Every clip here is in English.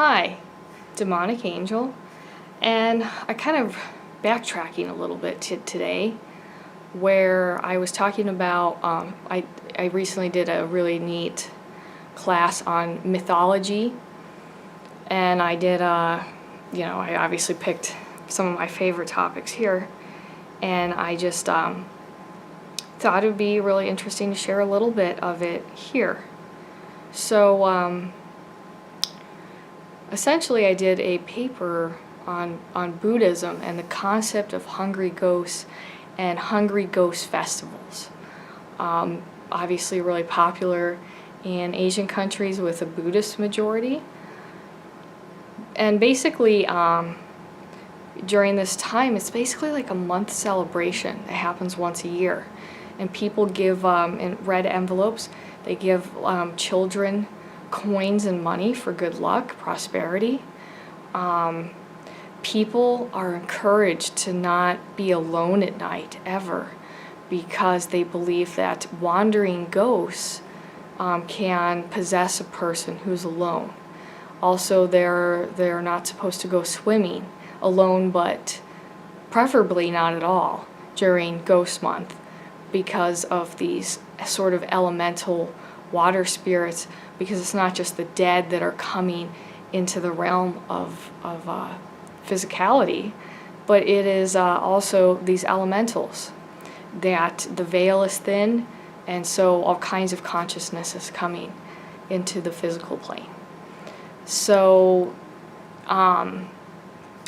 Hi, Demonic Angel, and I kind of backtracking a little bit today, where I was talking about, I recently did a really neat class on mythology, and I did, I obviously picked some of my favorite topics here, and I just thought it would be really interesting to share a little bit of it here. So, essentially, I did a paper on Buddhism and the concept of hungry ghosts and hungry ghost festivals. Obviously really popular in Asian countries with a Buddhist majority. And basically, during this time, it's basically like a month celebration that happens once a year. And people give, in red envelopes, they give children coins and money for good luck, prosperity. People are encouraged to not be alone at night ever, because they believe that wandering ghosts can possess a person who's alone. Also, they're not supposed to go swimming alone, but preferably not at all during Ghost Month, because of these sort of elemental water spirits, because it's not just the dead that are coming into the realm of physicality, but it is also these elementals, that the veil is thin, and so all kinds of consciousness is coming into the physical plane. So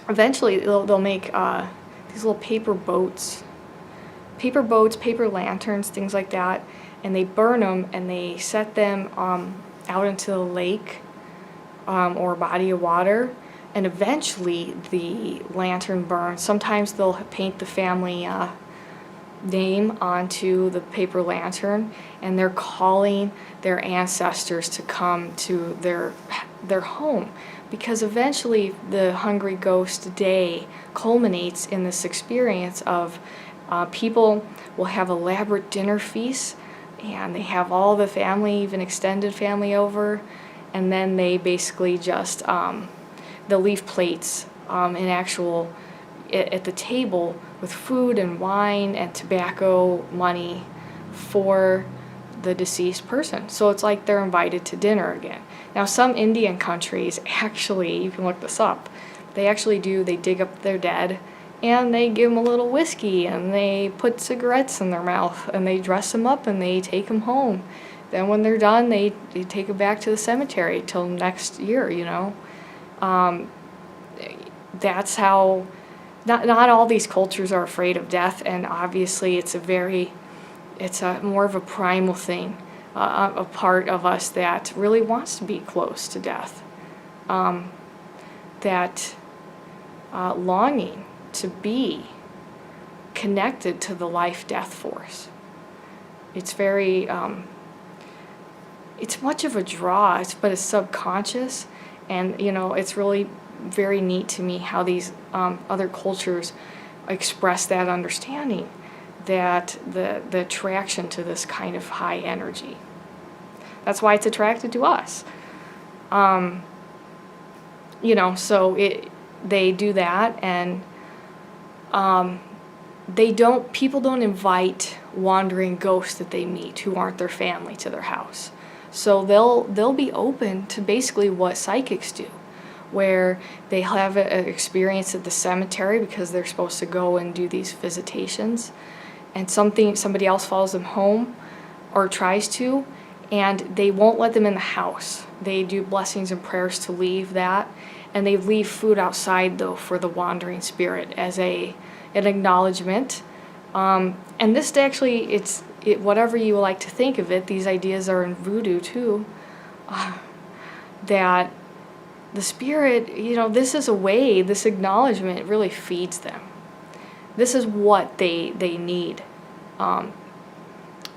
eventually they'll make these little paper boats, paper lanterns, things like that, and they burn them and they set them out into the lake or body of water, and eventually the lantern burns. Sometimes they'll paint the family name onto the paper lantern, and they're calling their ancestors to come to their home, because eventually the Hungry Ghost Day culminates in this experience of people will have elaborate dinner feasts, and they have all the family, even extended family, over, and then they basically just they'll leave plates in actual at the table with food and wine and tobacco, money for the deceased person. So it's like they're invited to dinner again. Now, some Indian countries actually, you can look this up, they dig up their dead and they give them a little whiskey and they put cigarettes in their mouth and they dress them up and they take them home. Then when they're done, they take them back to the cemetery till next year, That's how, not all these cultures are afraid of death, and obviously it's a more of a primal thing, a part of us that really wants to be close to death, that longing to be connected to the life-death force. It's very, it's much of a draw, but it's subconscious, and it's really very neat to me how these other cultures express that understanding, that the attraction to this kind of high energy. That's why it's attracted to us. So they do that, and people don't invite wandering ghosts that they meet who aren't their family to their house. So they'll be open to basically what psychics do, where they have an experience at the cemetery because they're supposed to go and do these visitations, and somebody else follows them home or tries to, and they won't let them in the house. They do blessings and prayers to leave that, and they leave food outside though for the wandering spirit as an acknowledgement. And this actually, whatever you like to think of it, these ideas are in voodoo too, that the spirit, this is a way, this acknowledgement really feeds them. This is what they need.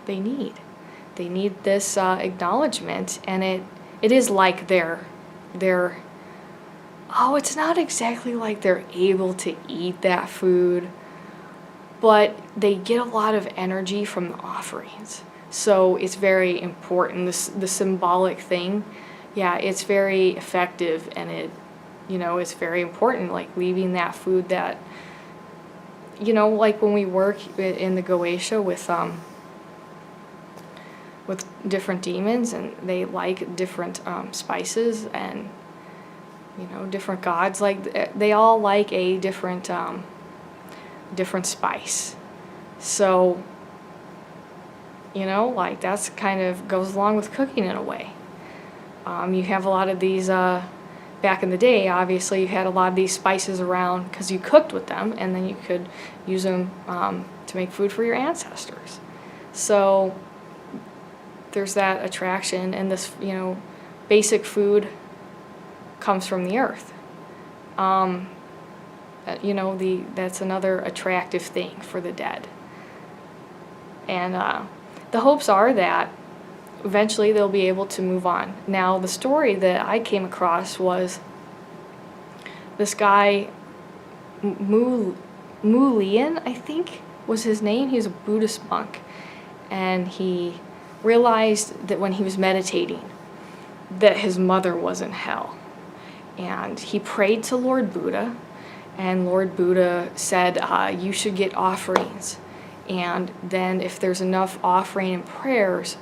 They need this acknowledgement, and it is like it's not exactly like they're able to eat that food, but they get a lot of energy from the offerings. So it's very important, the symbolic thing yeah, it's very effective, and it's very important, like leaving that food that, like when we work in the Goetia with different demons, and they like different spices, and different gods, like they all like a different spice. So like that's kind of goes along with cooking in a way. You have a lot of these back in the day, obviously you had a lot of these spices around because you cooked with them, and then you could use them to make food for your ancestors. So there's that attraction, and this basic food comes from the earth. That's another attractive thing for the dead. And the hopes are that eventually they'll be able to move on. Now, the story that I came across was this guy, Mulian, I think was his name. He was a Buddhist monk, and he realized that when he was meditating that his mother was in hell. And he prayed to Lord Buddha, and Lord Buddha said, you should get offerings. And then if there's enough offering and prayers,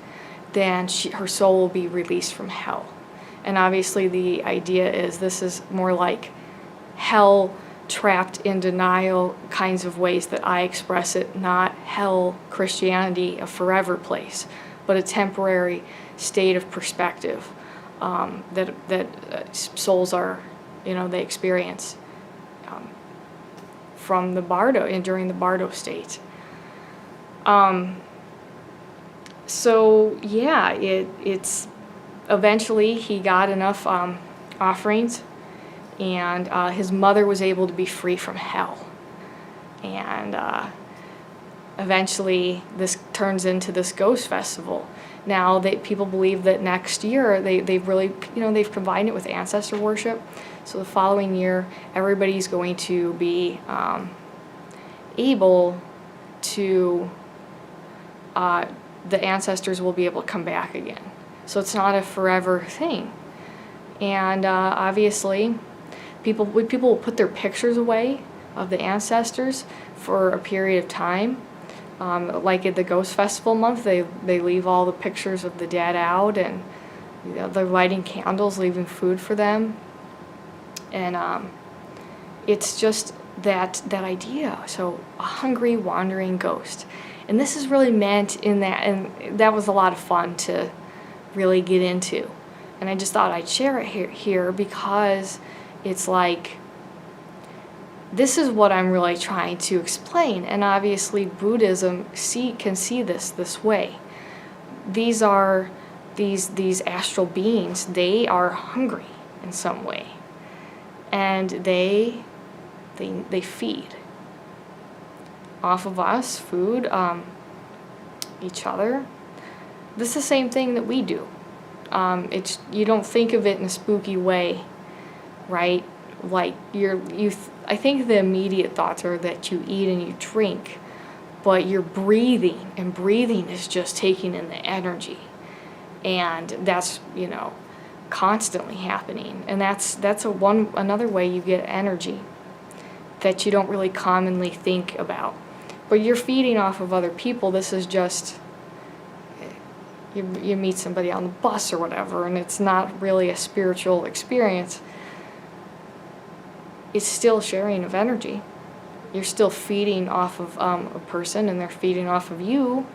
then her soul will be released from hell. And obviously the idea is this is more like hell trapped in denial kinds of ways that I express it, not hell Christianity, a forever place, but a temporary state of perspective that souls are, they experience from the bardo and during the bardo state. So yeah, it's eventually he got enough offerings, and his mother was able to be free from hell. And eventually this turns into this ghost festival. Now people believe that next year they've really, they've combined it with ancestor worship. So the following year, everybody's going to be able to, the ancestors will be able to come back again. So it's not a forever thing. And obviously, people will put their pictures away of the ancestors for a period of time. Like at the Ghost Festival month, they leave all the pictures of the dead out, and they're lighting candles, leaving food for them. And it's just that idea. So a hungry, wandering ghost. And this is really meant in that, and that was a lot of fun to really get into. And I just thought I'd share it here because it's like, this is what I'm really trying to explain. And obviously Buddhism can see this way. These are these astral beings, they are hungry in some way. And they feed off of us, food, each other. This is the same thing that we do. You don't think of it in a spooky way, right? Like I think the immediate thoughts are that you eat and you drink, but you're breathing, and breathing is just taking in the energy, and that's constantly happening, and that's another way you get energy that you don't really commonly think about. But you're feeding off of other people. This is just you meet somebody on the bus or whatever, and it's not really a spiritual experience. It's still sharing of energy. You're still feeding off of a person, and they're feeding off of you,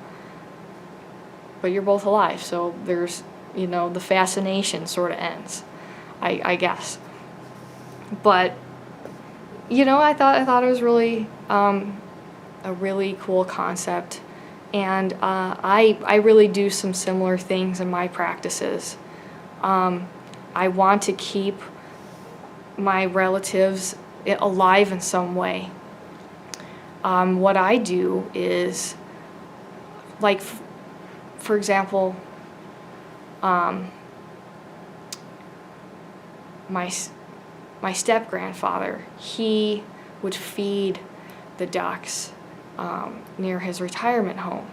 but you're both alive. So there's, the fascination sort of ends, I guess. But, I thought it was really a really cool concept. And I really do some similar things in my practices. I want to keep my relatives alive in some way. What I do is, like, for example, my step-grandfather, he would feed the ducks near his retirement home.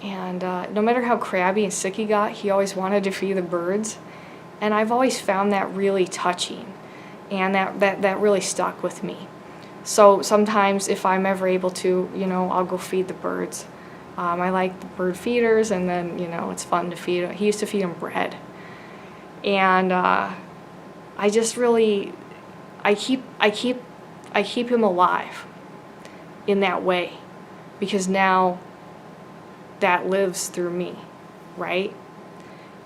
And no matter how crabby and sick he got, he always wanted to feed the birds. And I've always found that really touching, and that really stuck with me. So sometimes if I'm ever able to, I'll go feed the birds. I like the bird feeders, and then, it's fun to feed them. He used to feed them bread. And I just really, I keep him alive in that way, because now that lives through me, right?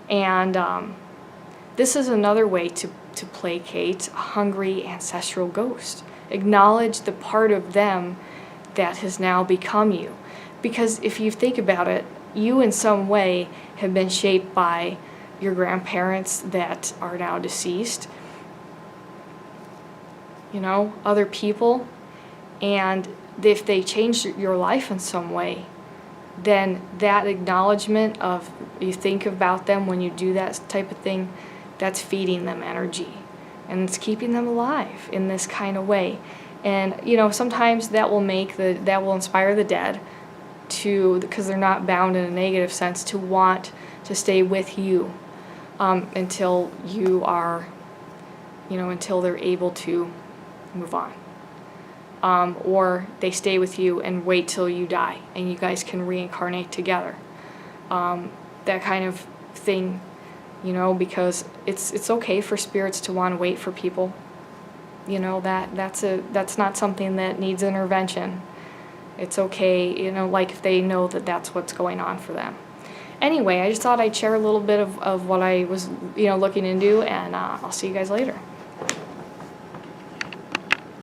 And this is another way to placate a hungry ancestral ghost. Acknowledge the part of them that has now become you. Because if you think about it, you in some way have been shaped by your grandparents that are now deceased, other people, and if they changed your life in some way, then that acknowledgement of, you think about them when you do that type of thing, that's feeding them energy, and it's keeping them alive in this kind of way. And sometimes that will inspire the dead to, because they're not bound in a negative sense, to want to stay with you until you are, until they're able to move on. Or they stay with you and wait till you die and you guys can reincarnate together. That kind of thing, because it's okay for spirits to want to wait for people. That's not something that needs intervention. It's okay, like if they know that that's what's going on for them. Anyway, I just thought I'd share a little bit of what I was, looking into, and I'll see you guys later.